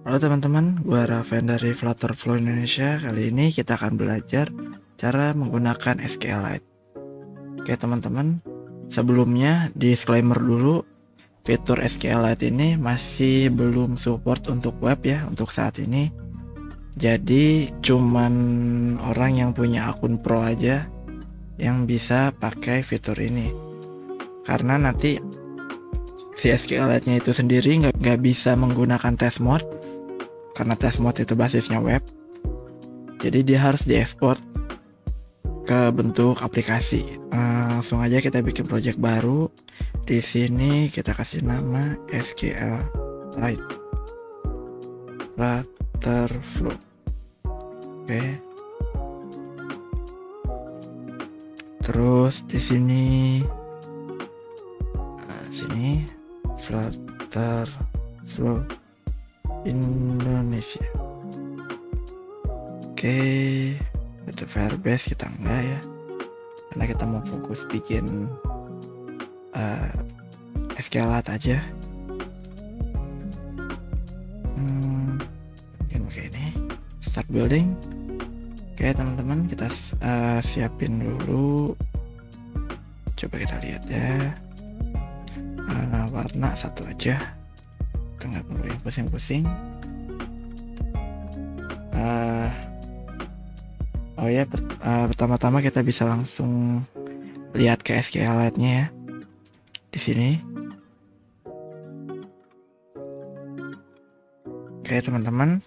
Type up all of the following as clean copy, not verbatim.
Halo teman-teman, gue Raven dari Flutter Flow Indonesia. Kali ini kita akan belajar cara menggunakan SQLite. Oke teman-teman, sebelumnya disclaimer dulu, fitur SQLite ini masih belum support untuk web ya untuk saat ini. Jadi cuman orang yang punya akun pro aja yang bisa pakai fitur ini. Karena nanti si SQLite-nya itu sendiri nggak bisa menggunakan test mode, karena test mode itu basisnya web. Jadi dia harus diekspor ke bentuk aplikasi. Langsung aja kita bikin project baru. Di sini kita kasih nama SQLite Flutter Flow. Oke. Terus di sini Flutter Flow Indonesia. Oke, itu Firebase kita enggak ya, karena kita mau fokus bikin SQLite aja. Mungkin kayak ini. Start building. Oke teman-teman, kita siapin dulu. Coba kita lihat ya. Warna satu aja, nggak perlu yang pusing-pusing. Oh ya, pertama-tama kita bisa langsung lihat ke SQLite-nya ya. Di sini. Oke teman-teman,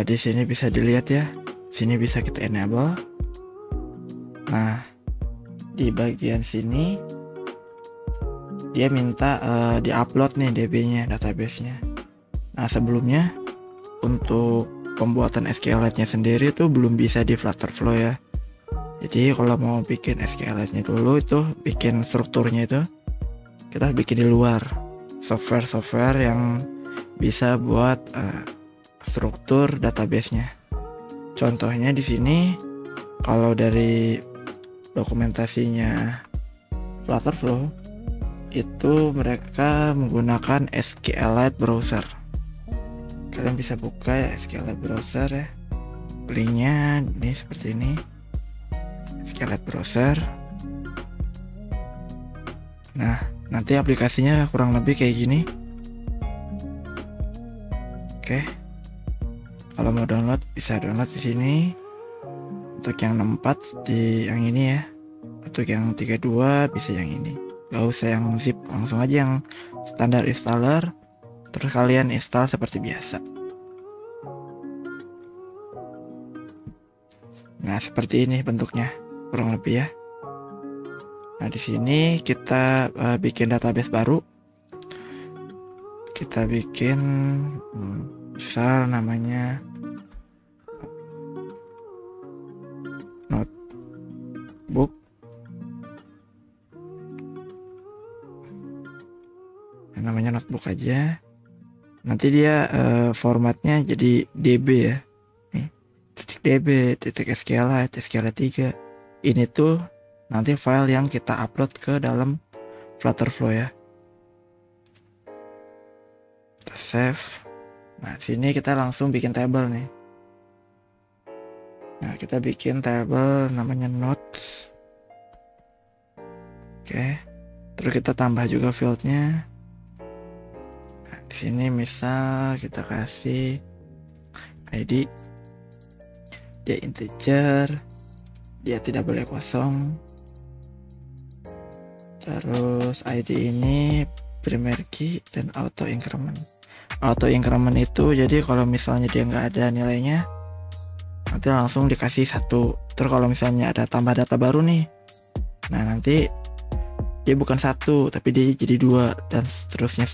di sini bisa dilihat ya. Sini bisa kita enable. Nah, di bagian sini dia minta diupload nih DB-nya, database-nya. Nah, sebelumnya untuk pembuatan SQLite-nya sendiri itu belum bisa di Flutterflow ya. Jadi kalau mau bikin SQLite-nya dulu itu bikin strukturnya itu kita harus bikin di luar, software yang bisa buat struktur database-nya. Contohnya di sini kalau dari dokumentasinya Flutterflow itu mereka menggunakan SQLite browser. Kalian bisa buka ya SQLite browser ya. Linknya ini seperti ini, SQLite browser. Nah, nanti aplikasinya kurang lebih kayak gini. Oke. Kalau mau download bisa download di sini. Untuk yang 64 di yang ini ya. Untuk yang 32 bisa yang ini. Gak usah yang zip, langsung aja yang standar installer. Terus kalian install seperti biasa. Nah, seperti ini bentuknya kurang lebih ya. Nah, di sini kita bikin database baru. Kita bikin misal namanya notebook. Namanya notebook aja. Nanti dia formatnya jadi DB ya. Nih, .db, .sqlite, sqlite 3. Ini tuh nanti file yang kita upload ke dalam Flutterflow ya. Kita save. Nah, sini kita langsung bikin table nih. Nah, kita bikin table namanya notes. Oke. Terus kita tambah juga fieldnya. Di sini misal kita kasih ID, dia integer, dia tidak boleh kosong. Terus ID ini primary key dan auto increment. Auto increment itu jadi kalau misalnya dia nggak ada nilainya, nanti langsung dikasih 1. Terus kalau misalnya ada tambah data baru nih, nah nanti dia bukan 1 tapi dia jadi 2 dan seterusnya.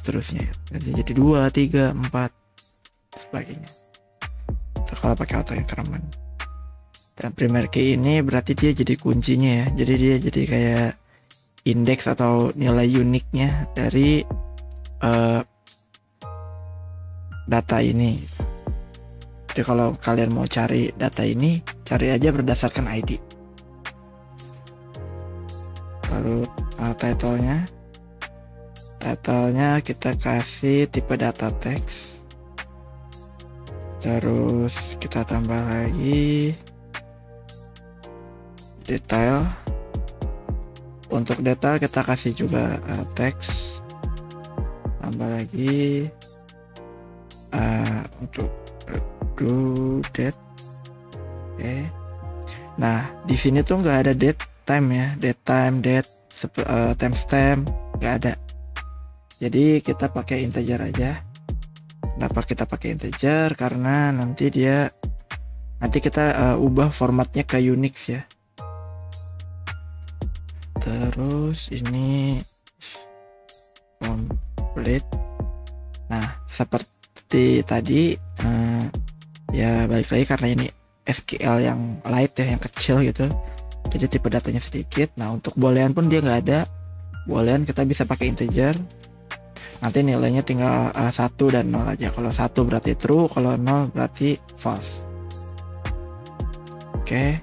Nanti jadi 2, 3, 4 sebagainya. Terus kalau pakai auto increment. Dan primary key ini berarti dia jadi kuncinya ya. Jadi dia jadi kayak indeks atau nilai uniknya dari data ini. Jadi kalau kalian mau cari data ini, cari aja berdasarkan ID. Lalu title-nya kita kasih tipe data text. Terus kita tambah lagi detail. Untuk detail kita kasih juga teks. Tambah lagi untuk do date. Oke. Nah, di sini tuh nggak ada date time ya, date time, date, timestamp nggak ada. Jadi kita pakai integer aja. Kenapa kita pakai integer? Karena nanti kita ubah formatnya ke Unix ya. Terus ini complete. Nah, seperti tadi ya balik lagi karena ini SQL yang light ya, yang kecil gitu. Jadi tipe datanya sedikit. Nah, untuk boolean pun dia nggak ada. Boolean kita bisa pakai integer. Nanti nilainya tinggal 1 dan 0 aja. Kalau 1 berarti true, kalau 0 berarti false. Oke.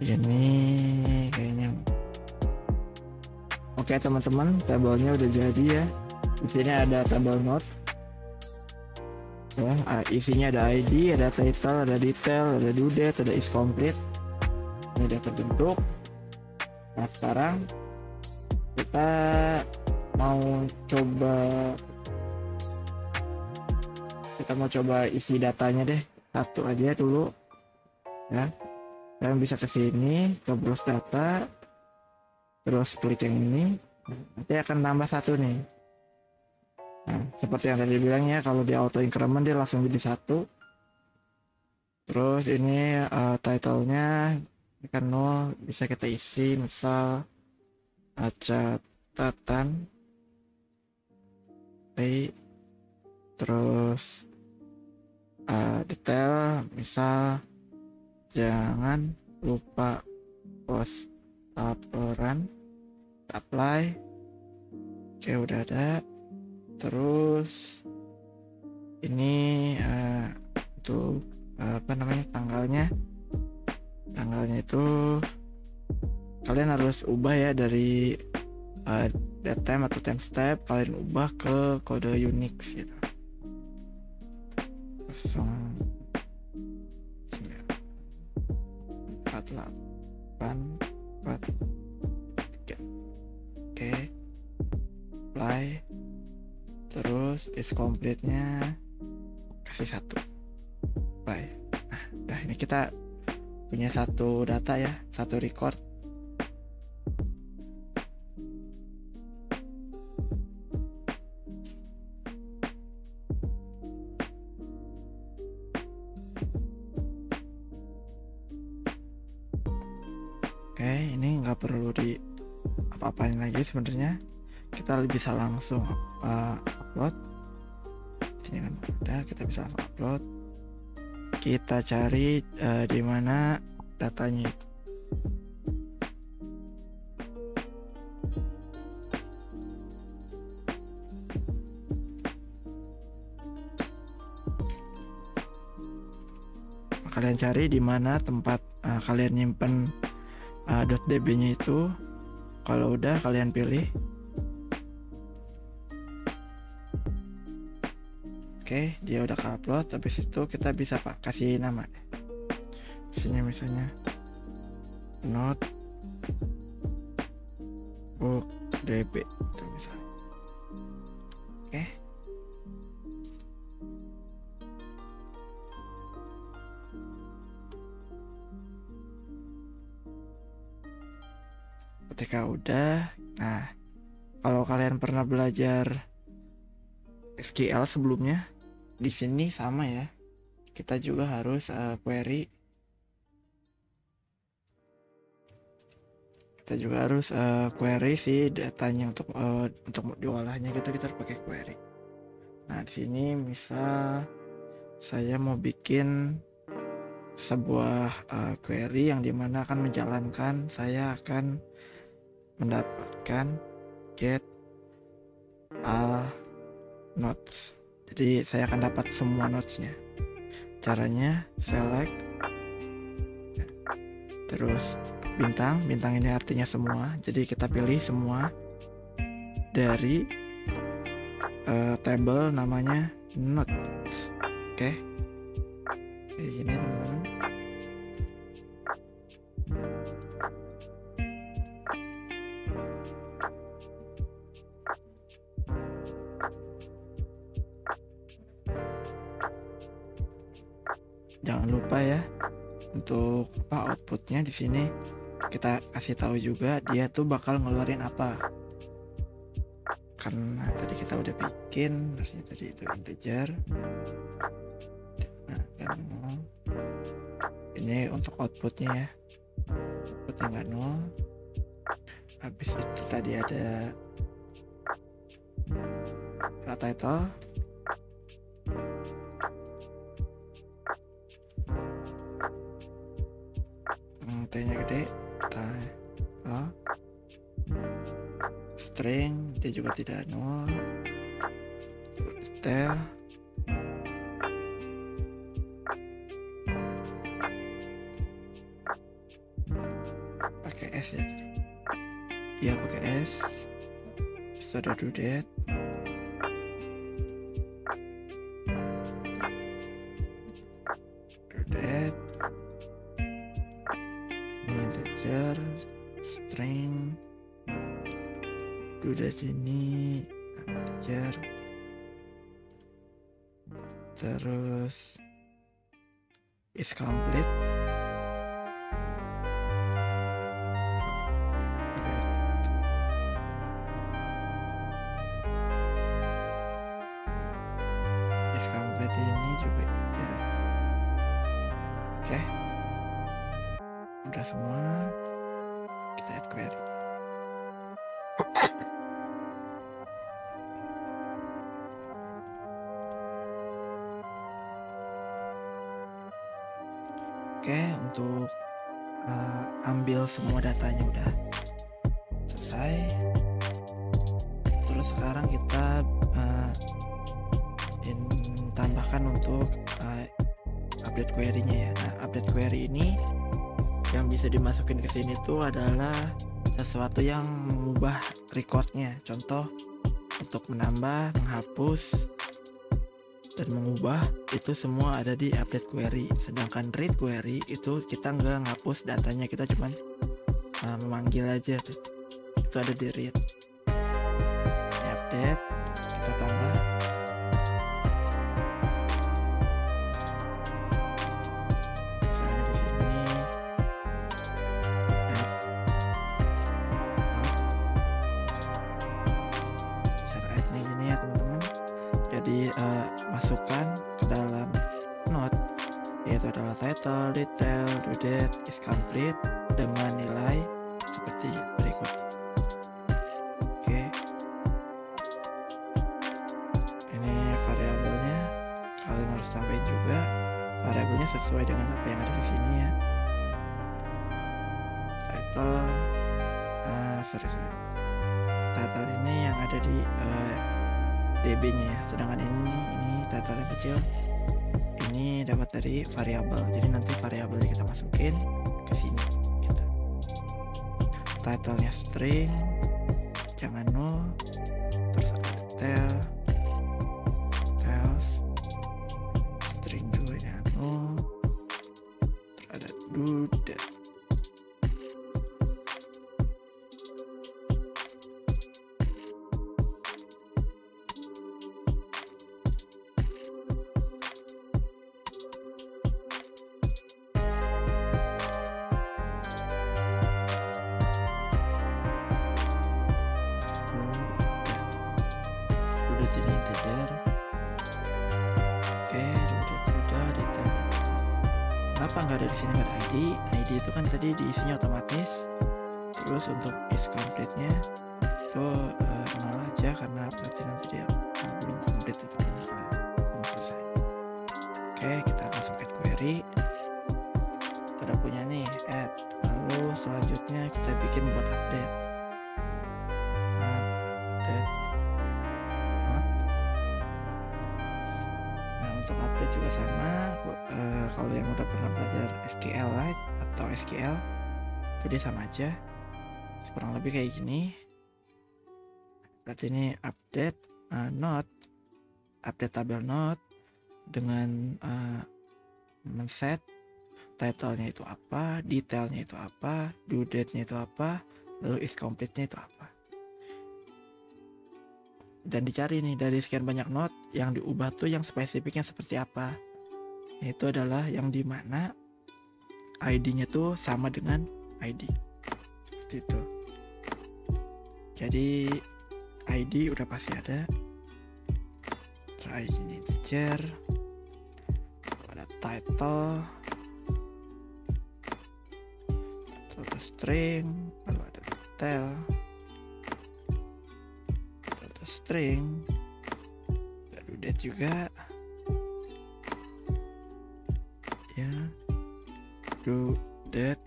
Ini kayaknya. Oke teman-teman, tabelnya udah jadi ya. Di sini ada tabel note. Ya, isinya ada ID, ada title, ada detail, ada due date, ada is complete. Ini udah terbentuk. Nah, sekarang kita mau coba isi datanya deh, satu aja dulu ya. Kalian bisa ke sini ke browse data, terus klik yang ini, nanti akan tambah satu nih. Nah, seperti yang tadi bilang ya, kalau di auto increment dia langsung jadi satu. Terus ini title-nya ini kan 0, bisa kita isi misal catatan. Terus detail misal jangan lupa post laporan, apply. Oke, udah ada. Terus ini untuk tanggalnya itu kalian harus ubah ya dari date time atau timestamp, kalian ubah ke kode Unix gitu. 04843. Oke, apply. Terus is complete-nya kasih 1, apply. Nah, ini kita punya satu data ya, satu record. Oke, ini nggak perlu di apa-apain lagi sebenarnya. Kita bisa langsung upload. Sini kan udah, kita bisa langsung upload. Kita cari di mana datanya itu. Kalian cari di mana tempat kalian nyimpen .db-nya itu. Kalau udah kalian pilih. Oke, dia udah ke-upload. Habis itu kita bisa kasih nama. Sini misalnya note book db itu misalnya. Oke. Ketika udah, nah kalau kalian pernah belajar SQL sebelumnya, di sini sama ya. Kita juga harus query. Kita juga harus query si datanya untuk diolahnya gitu, kita harus pakai query. Nah, di sini misal saya mau bikin sebuah query yang dimana akan menjalankan, saya akan mendapatkan get all notes. Jadi saya akan dapat semua notesnya. Caranya select, terus bintang ini artinya semua. Jadi kita pilih semua dari table namanya notes. Oke, kayak gini teman-teman. Jangan lupa ya untuk outputnya di sini kita kasih tahu juga dia tuh bakal ngeluarin apa. Karena tadi kita udah bikin, harusnya tadi itu integer. Nah, ini untuk outputnya ya, outputnya nggak nol. Habis itu tadi ada title. T-nya gede, string dia juga tidak nol. Detail pakai S ya, dia pakai S. Sudah do that. Integer string udah sini integer, terus is complete. Is complete ini juga integer. Oke, udah semua, kita add query. Oke, untuk ambil semua datanya udah selesai. Terus sekarang kita tambahkan untuk update query-nya ya. Nah, update query ini yang bisa dimasukin ke sini tuh adalah sesuatu yang mengubah recordnya. Contoh untuk menambah, menghapus, dan mengubah itu semua ada di update query. Sedangkan read query itu kita nggak ngapus datanya, kita cuman memanggil aja tuh. Itu ada di read. Ini update, kita tambah. Misalnya di sini add-nya gini ya teman-teman. Jadi masukkan ke dalam node, yaitu adalah title, detail, due date, is complete dengan nilai seperti berikut. Oke, ini variabelnya kalian harus tambahin juga variabelnya sesuai dengan apa yang ada di sini ya. Title, title ini yang ada di DB-nya ya, sedangkan ini title yang kecil ini dapat dari variabel. Jadi nanti variabelnya kita masukin ke sini gitu. Title-nya string, jangan nol, terus ada detail, string juga jangan nol, terus ada do that. Jadi integer. Oke, udah detail. Kenapa nggak ada di sini, nggak ada ID? ID itu kan tadi diisinya otomatis. Terus untuk is complete-nya itu nol aja karena berarti nanti dia belum complete, itu belum selesai. Oke, kita langsung add query. Kita udah punya nih add. Lalu selanjutnya kita bikin buat update. Untuk update juga sama. Kalau yang udah pernah belajar SQLite atau SQL, jadi sama aja, kurang lebih kayak gini. Berarti ini update node, update tabel node, dengan men-set title-nya itu apa, detailnya itu apa, due date-nya itu apa, lalu is complete-nya itu apa. Dan dicari nih dari sekian banyak note yang diubah tuh yang spesifiknya seperti apa. Itu adalah yang dimana ID-nya tuh sama dengan ID. Seperti itu. Jadi ID udah pasti ada. Terus ID ini integer. Ada title. Terus string, lalu ada detail. Terus string. Ada due date juga. Ya. Due date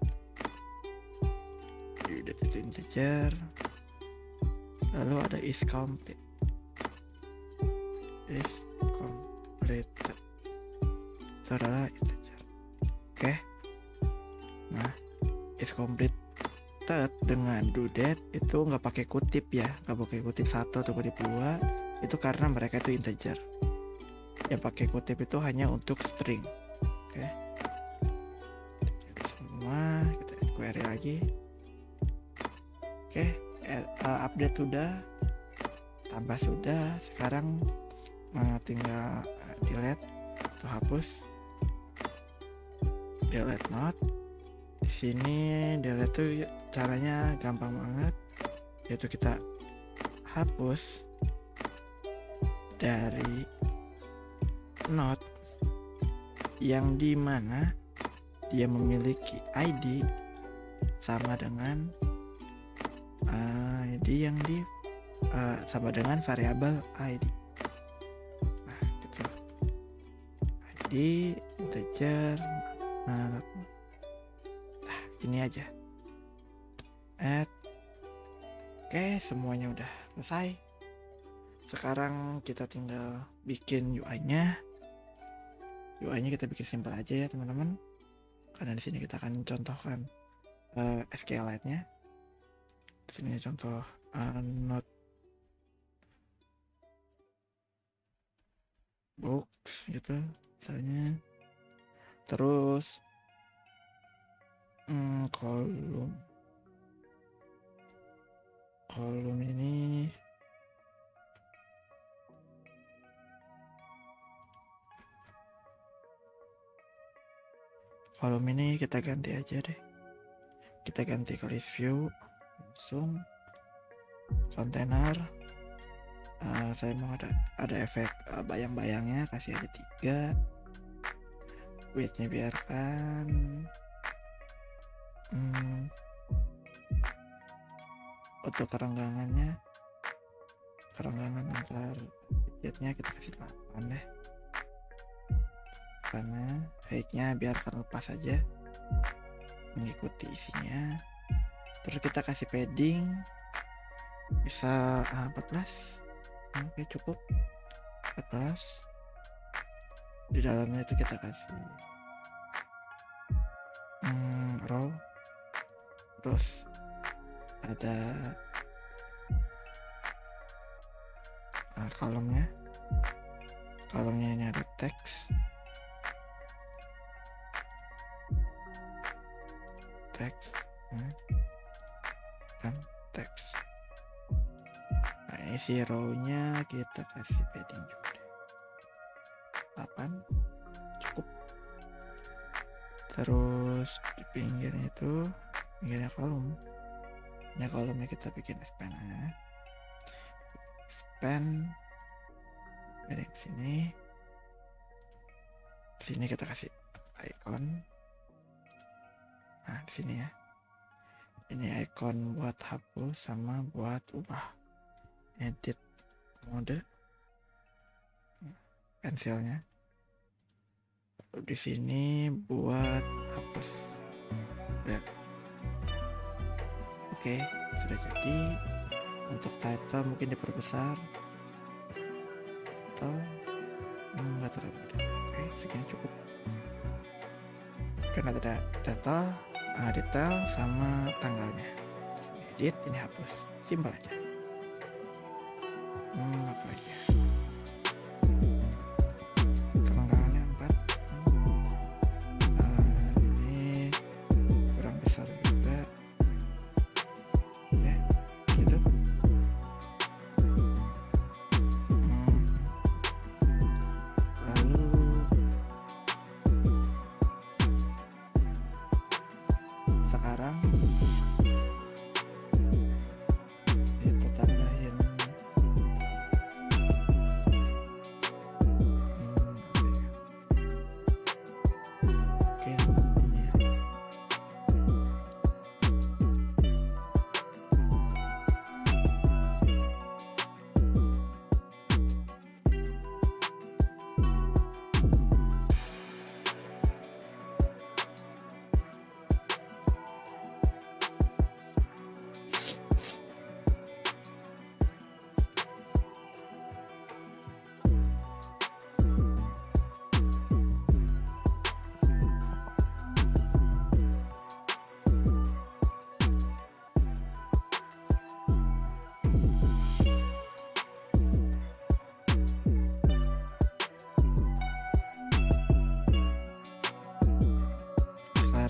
itu integer, lalu ada is complete itu adalah integer. Oke. Nah, is complete dengan due date itu nggak pakai kutip ya, nggak pakai kutip 1 atau kutip 2, itu karena mereka itu integer. Yang pakai kutip itu hanya untuk string. Oke. Semua kita query lagi. Oke, update sudah, tambah sudah. Sekarang tinggal delete atau hapus. Delete not. Di sini delete tuh caranya gampang banget, yaitu kita hapus dari not yang dimana dia memiliki ID sama dengan ID yang sama dengan variabel ID. Nah, gitu. ID integer. Nah, ini aja. Add. Oke, semuanya udah selesai. Sekarang kita tinggal bikin UI-nya. UI-nya kita bikin simple aja ya, teman-teman. Karena di sini kita akan contohkan SQLite-nya. Di sini contoh node box gitu misalnya. Terus kolom ini kita ganti aja deh. Kita ganti ke list view langsung kontainer. Saya mau ada efek bayang-bayangnya, kasih aja 3. Width-nya biarkan untuk kerenggangan antar width-nya kita kasih 8 deh, karena height-nya biarkan lepas aja mengikuti isinya. Terus kita kasih padding bisa 14. Oke, cukup 14. Di dalamnya itu kita kasih row, terus ada kolomnya ini ada teks dan teks. Nah, ini si row-nya kita kasih padding juga deh. 8 cukup. Terus di pinggirnya kolomnya kita bikin span ya. Span dari sini kita kasih icon. Nah, di sini ya. Ini icon buat hapus sama buat ubah. Edit mode. Pensilnya. Di sini buat hapus. Lihat. Oke, sudah jadi. Untuk title mungkin diperbesar atau enggak terlalu gede. Oke, segini cukup. Karena ada title, detail sama tanggalnya. Edit, ini hapus. Simpel aja. Apa aja? Kerenggangan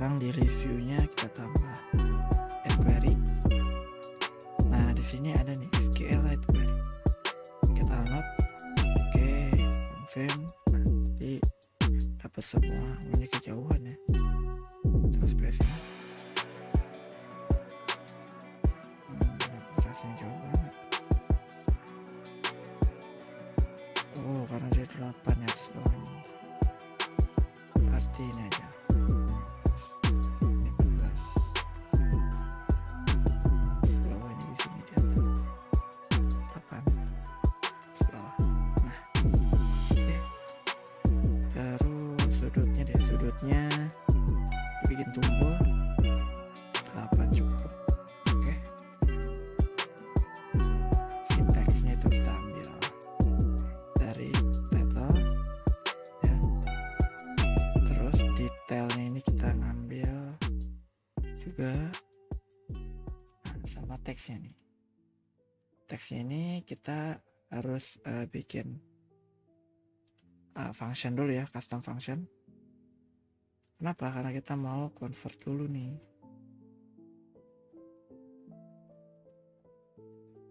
sekarang di reviewnya kita tambah add query. Nah di sini ada nih SQLite query, kita download. Oke, confirm. Nanti dapat semua ini kejauhan ya, transparency. Aplikasinya jauh banget. Oh, karena dia 8 ya atas bawahnya. Berarti ini aja. 15. Bawah ini di sini dia. 8. Bawah. Nah. Terus sudutnya deh, sudutnya bikin tumpul 8 cukup. Oke. Sintaksnya itu kita ambil dari title ya. Terus detailnya ini kita ngambil juga sama teksnya nih. Teksnya ini kita harus bikin function dulu ya, custom function. Kenapa? Karena kita mau convert dulu nih.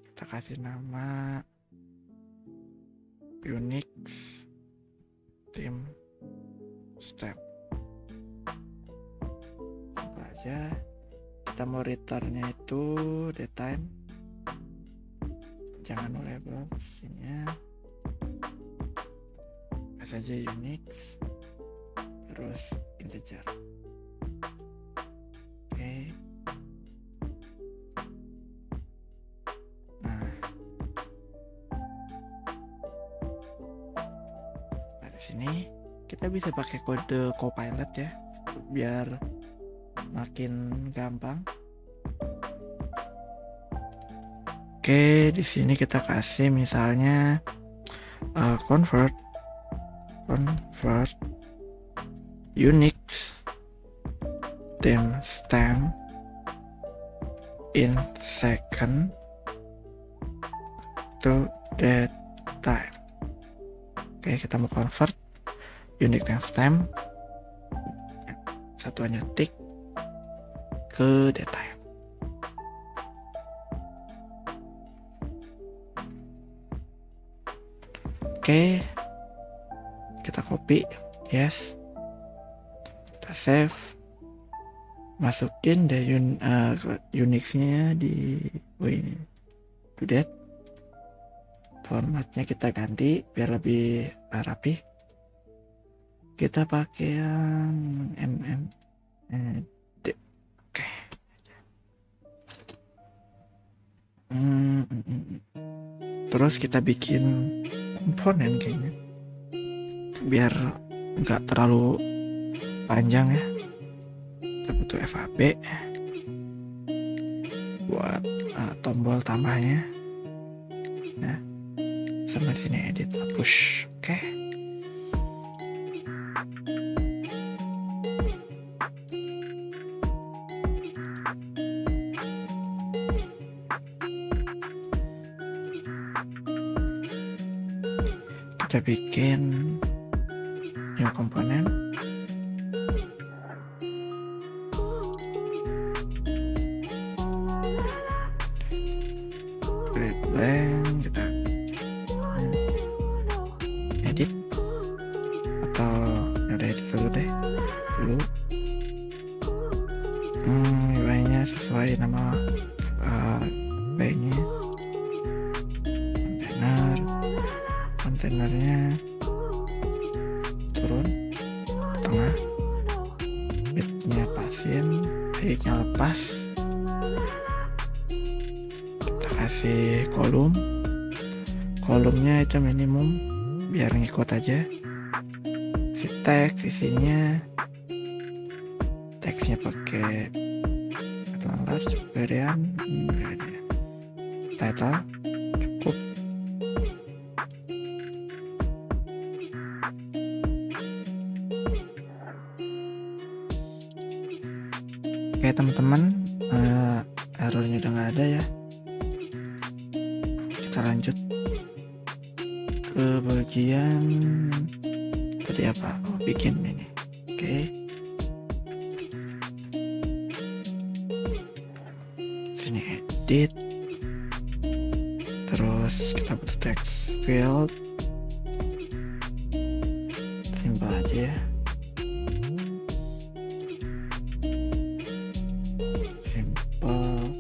Kita kasih nama Unix theme step. Apa aja. Kita mau returnnya itu datetime. Jangan label sini. Saja Unix terus integer. Oke. Nah di sini kita bisa pakai kode Copilot ya, biar makin gampang. Oke, di sini kita kasih misalnya convert Unix timestamp in second to datetime. Oke, kita mau convert Unix timestamp satuannya tick ke datetime. Oke, kita copy, yes, kita save, masukin deh Unix-nya di ini, to that. Formatnya kita ganti biar lebih rapi. Kita pakai yang oke. Terus kita bikin komponen kayaknya, biar nggak terlalu panjang ya. Kita butuh FAB buat tombol tambahnya. Nah, sama sini edit push. Oke. Kita bikin new komponen. Create blank, kita edit atau udah edit dulu deh UI-nya sesuai nama UI-nya. Kontainernya turun ke tengah, bitnya pasin, height-nya lepas. Kita kasih kolomnya itu minimum biar ngikut aja. Si teks isinya, teksnya pakai large variant, title cukup. Oke teman-teman, errornya udah nggak ada ya. Kita lanjut ke bagian tadi apa? Oh, bikin ini. Oke. edit, terus kita butuh text field, simpel aja ya, simple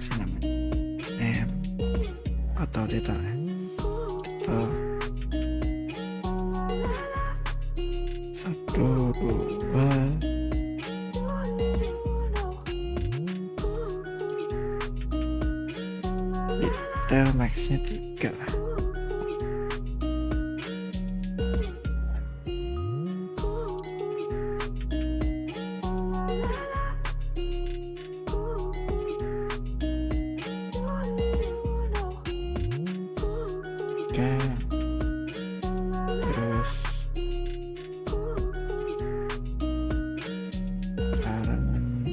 sih namanya name atau title title 1 2 detail maxnya 3 lah. Oke, terus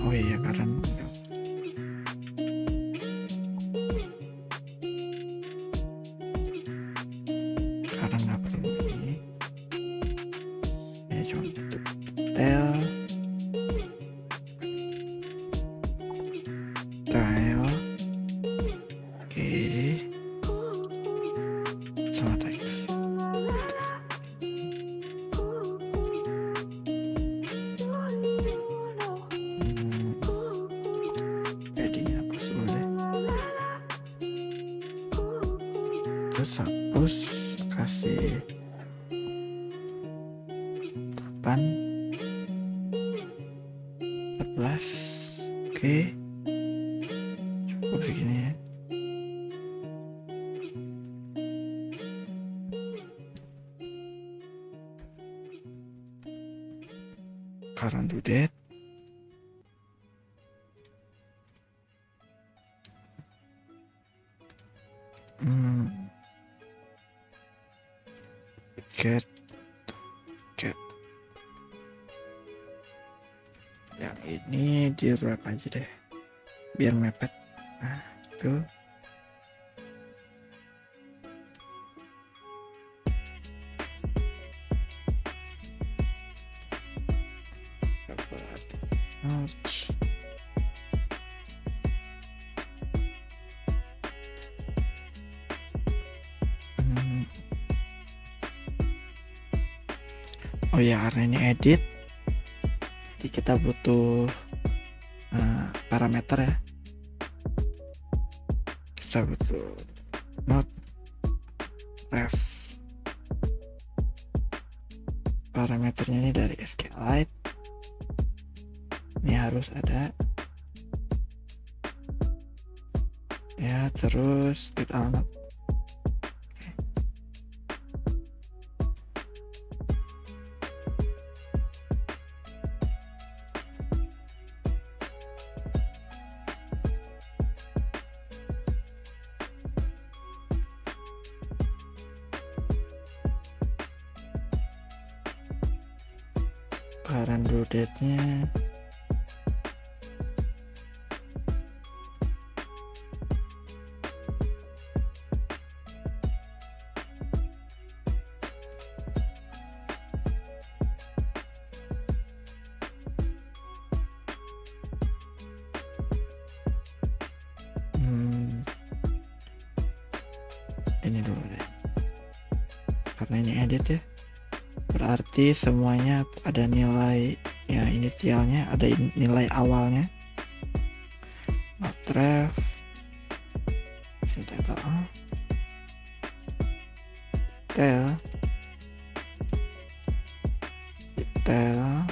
oh iya karena nggak perlu ini ya, cuma butuh detail style, oke, sama teks. Jadinya hapus dulu deh, terus hapus, kasih 8 14, oke, cukup segini ya. Current due date, get yang ini di wrap aja deh biar mepet. Nah itu March. Oh ya, karena ini edit, jadi kita butuh parameter ya. Kita butuh not ref. Parameternya ini dari SQLite. Ini harus ada. Ya, terus get alamat. Current due date-nya ini dulu deh, karena ini edit ya, berarti semuanya ada nilai ya, inisialnya ada nilai awalnya, not ref, detail, nah,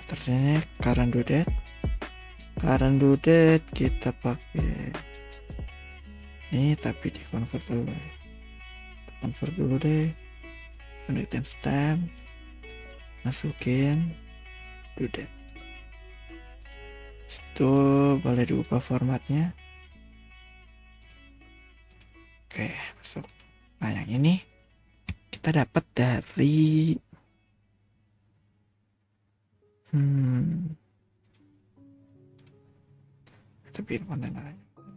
terus ini current due date kita pakai ini, tapi di convert dulu ya, convert dulu deh, untuk timestamp masukin due date, itu boleh diubah formatnya. Oke, masuk. Nah yang ini kita dapat dari tapi konten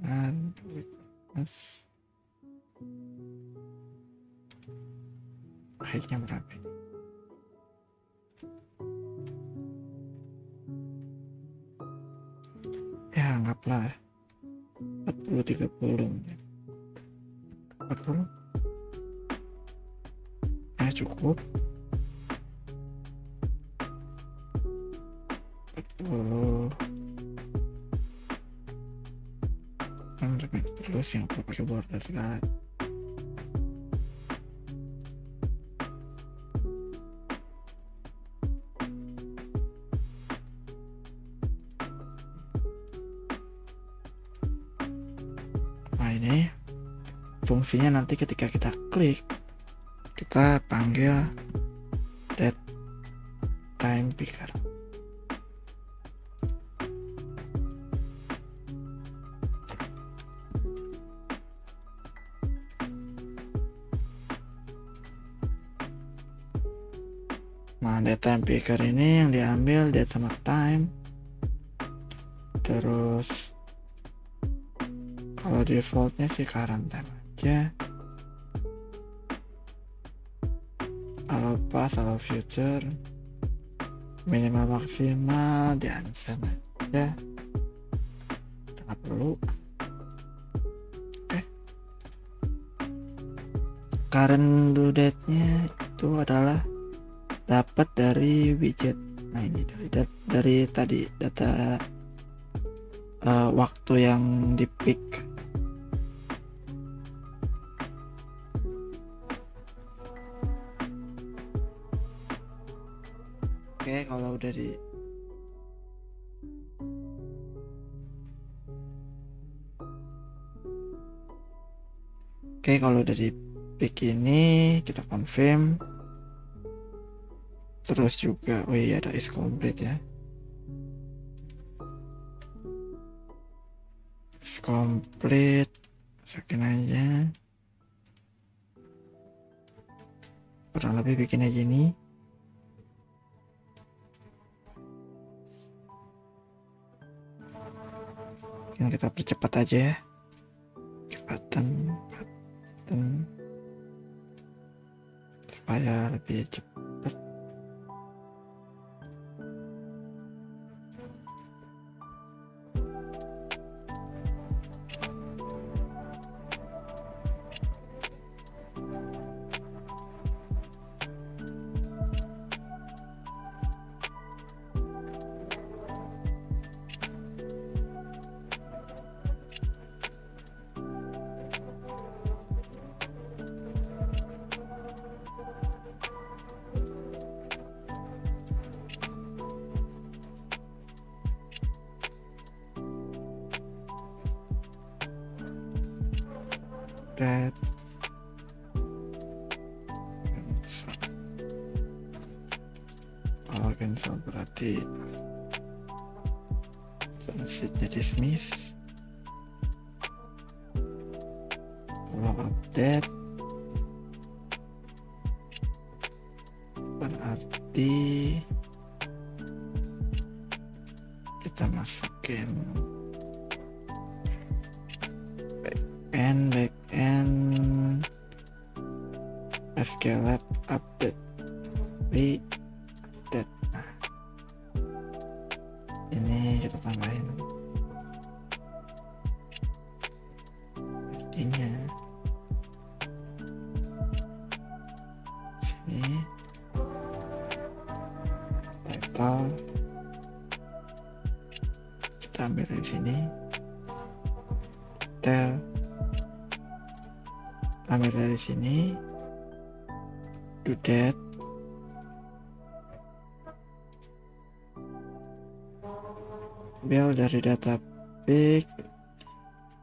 dan witness height-nya berapa? lah 40 30 40 cukup 40 terus yang perlu pakai border segala. Nah ini fungsinya nanti ketika kita klik kita panggil date time picker. Nah, date time picker ini yang diambil date sama time. Terus kalau defaultnya sih current time aja. Kalau pas, kalau future, minimal maksimal di unsend aja. Nggak perlu. Oke. Current due date-nya itu adalah dapat dari widget. Nah ini dari tadi data waktu yang di pick. Oke, kalau udah di pick ini kita confirm. Terus juga, oh iya ada is complete ya. Is complete, masukin aja. Kurang lebih bikin aja ini. Mungkin kita percepat aja ya. Kecepatan supaya lebih cepat. That kalau cancel berarti message dismiss. Kalau update berarti kita masukin backend SQLite update update. Nah, ini kita tambahin artinya sini title kita ambil dari sini, detail ambil dari sini, due date, ambil dari data pick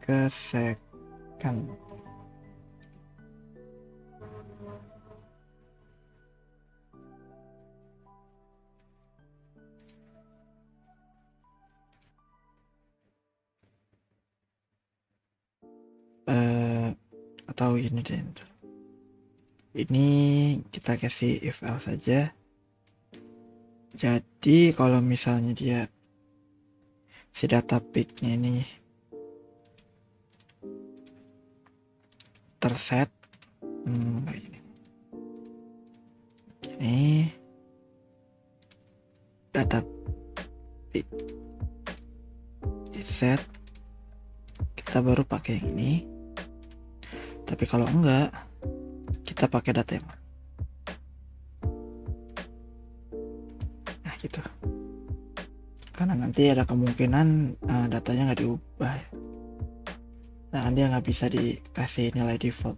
ke second. Atau ini deh, ini kita kasih if else saja. Jadi kalau misalnya dia si data picknya ini terset ini data pick di set kita baru pakai yang ini. Tapi kalau enggak, kita pakai data yang mana? Nah gitu. Karena nanti ada kemungkinan datanya nggak diubah ya. Nah dia nggak bisa dikasih nilai default.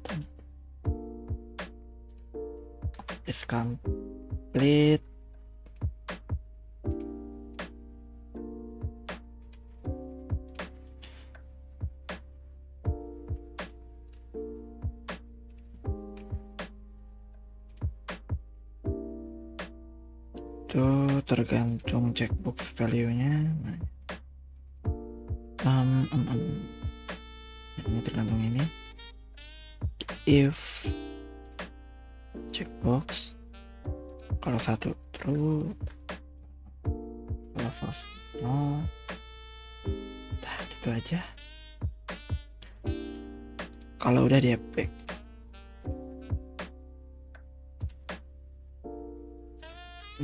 Is complete. Itu tergantung checkbox value-nya. Ini tergantung ini. If checkbox kalau satu true, kalau false no. Nah gitu aja. Kalau udah dia back,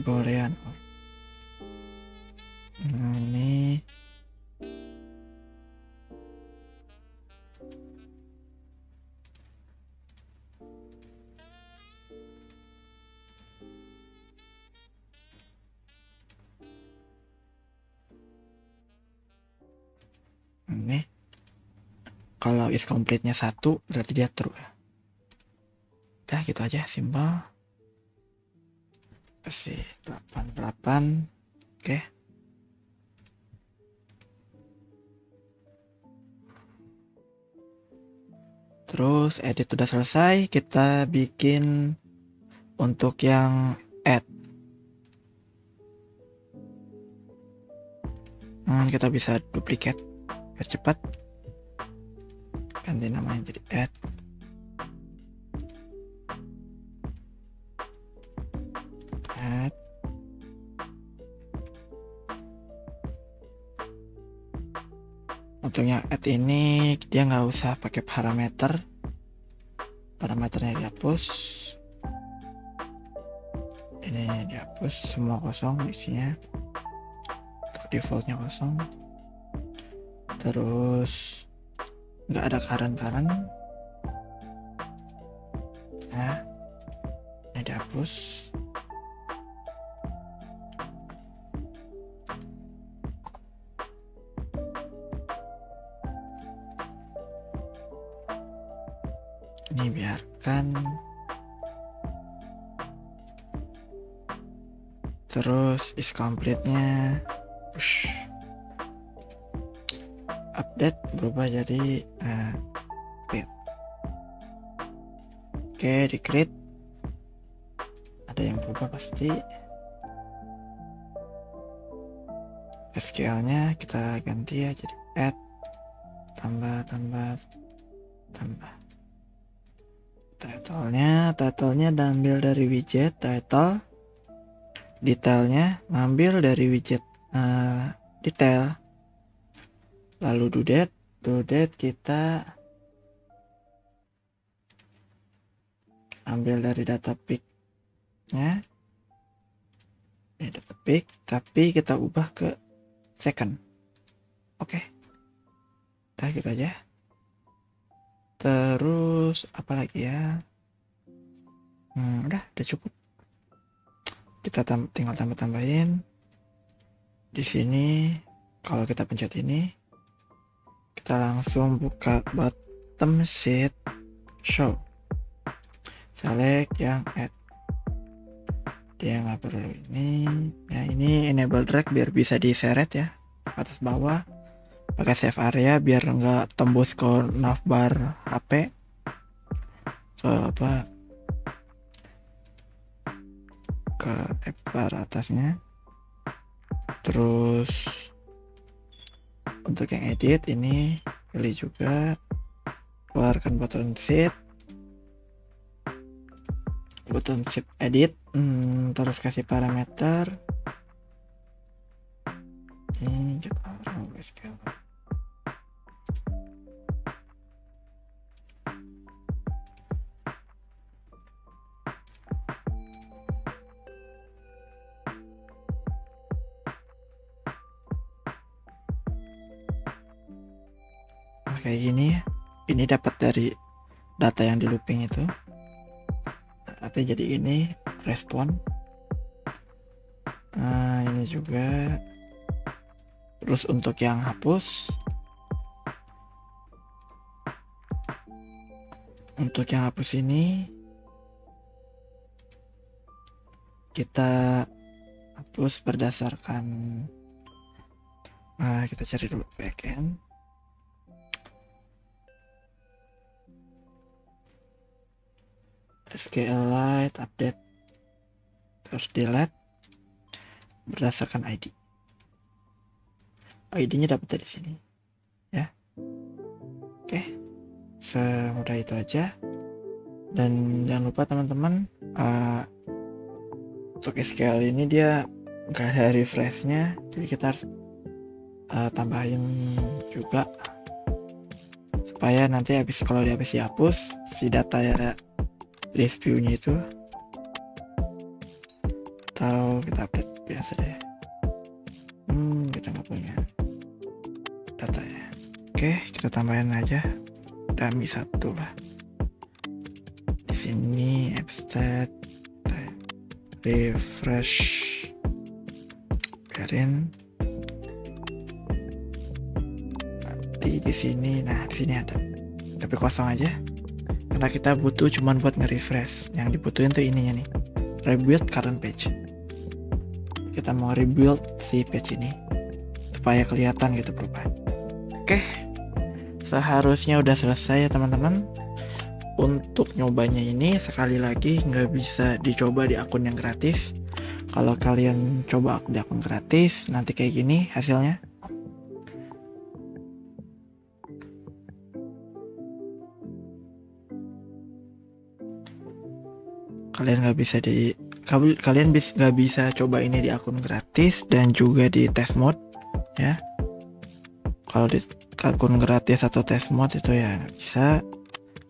boolean or. Nah, ini kalau is complete-nya 1 berarti dia true ya. Udah gitu aja, simpel. Kasih 88. Oke. Terus edit udah selesai, kita bikin untuk yang add. Kita bisa duplicate biar cepat. Ganti namanya jadi add. Add. Untuk yang add ini dia nggak usah pakai parameter. Parameternya dihapus. Ini dihapus semua kosong isinya. Defaultnya kosong. Terus nggak ada current. Nah, ini dihapus. Ini biarkan. Terus is complete-nya push. Update berubah jadi create. Oke, di create ada yang berubah pasti. SQL-nya kita ganti ya jadi add tambah. Title-nya diambil dari widget title. Detailnya ngambil dari widget detail. Lalu do date kita ambil dari data pick-nya. Ini data pick, tapi kita ubah ke second. Oke. Udah gitu aja. Terus apa lagi ya? Udah cukup. Kita tinggal tambahin di sini. Kalau kita pencet ini, kita langsung buka bottom sheet show. Select yang add. Dia nggak perlu ini. Ya ini enable drag biar bisa diseret ya atas bawah. Pakai save area biar nggak tembus ke navbar HP. Ke bar atasnya. Terus untuk yang edit ini pilih juga, keluarkan button sheet edit, terus kasih parameter ini scale. kayak gini ya. Ini dapat dari data yang di looping itu. Tapi jadi ini respon. Nah, ini juga. Terus untuk yang hapus, ini kita hapus berdasarkan kita cari dulu backend. SQLite update terus delete berdasarkan ID. ID-nya dapat dari sini ya. Oke, semudah itu aja. Dan jangan lupa teman-teman, untuk SQL ini dia nggak ada refreshnya, jadi kita harus tambahin juga supaya nanti kalau habis dihapus si data ya reviewnya itu, atau kita update biasa deh. Kita nggak punya data ya. Oke, kita tambahin aja dummy 1 lah. Di sini abstract refresh, biarin. Nanti di sini, nah di sini ada, tapi kosong aja karena kita butuh cuman buat nge-refresh. Yang dibutuhin tuh ininya nih, rebuild current page. Kita mau rebuild si page ini supaya kelihatan gitu perubahan. Oke, seharusnya udah selesai ya teman-teman. Untuk nyobanya ini sekali lagi nggak bisa dicoba di akun yang gratis. Kalau kalian coba di akun gratis nanti kayak gini hasilnya. Kalian nggak bisa coba ini di akun gratis dan juga di test mode ya. Kalau di akun gratis atau test mode itu ya nggak bisa,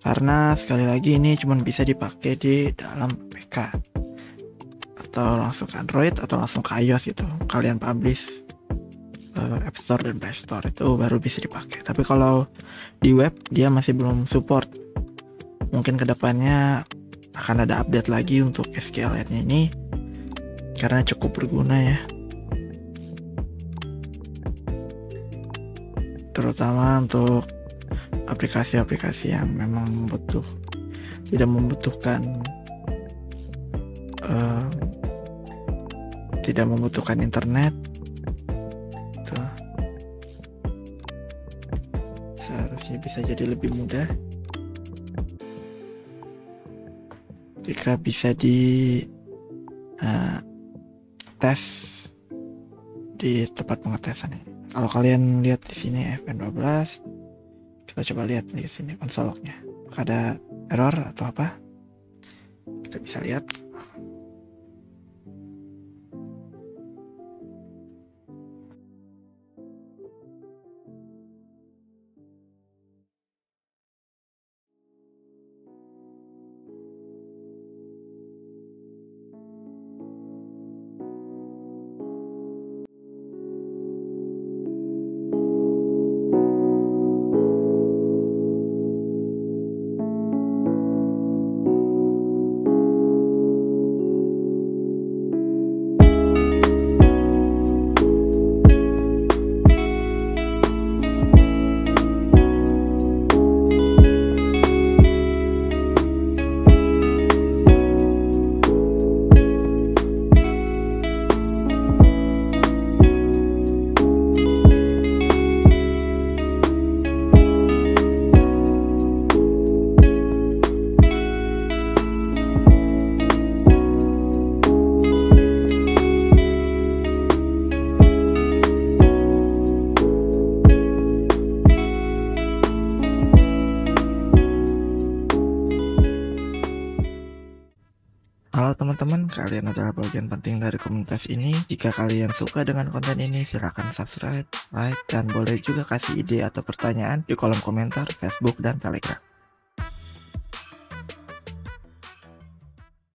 karena sekali lagi ini cuma bisa dipakai di dalam APK atau langsung ke Android atau langsung ke iOS gitu. Kalian publish App Store dan Play Store itu baru bisa dipakai. Tapi kalau di web dia masih belum support. Mungkin kedepannya akan ada update lagi untuk SQLite-nya ini karena cukup berguna ya, terutama untuk aplikasi-aplikasi yang memang tidak membutuhkan internet. Tuh, seharusnya bisa jadi lebih mudah jika bisa di tes di tempat pengetesan ini. Kalau kalian lihat di sini FN12, kita coba lihat di sini konsol lognya. Ada error atau apa? Kita bisa lihat. Halo teman-teman, kalian adalah bagian penting dari komunitas ini. Jika kalian suka dengan konten ini, silahkan subscribe, like, dan boleh juga kasih ide atau pertanyaan di kolom komentar Facebook dan Telegram.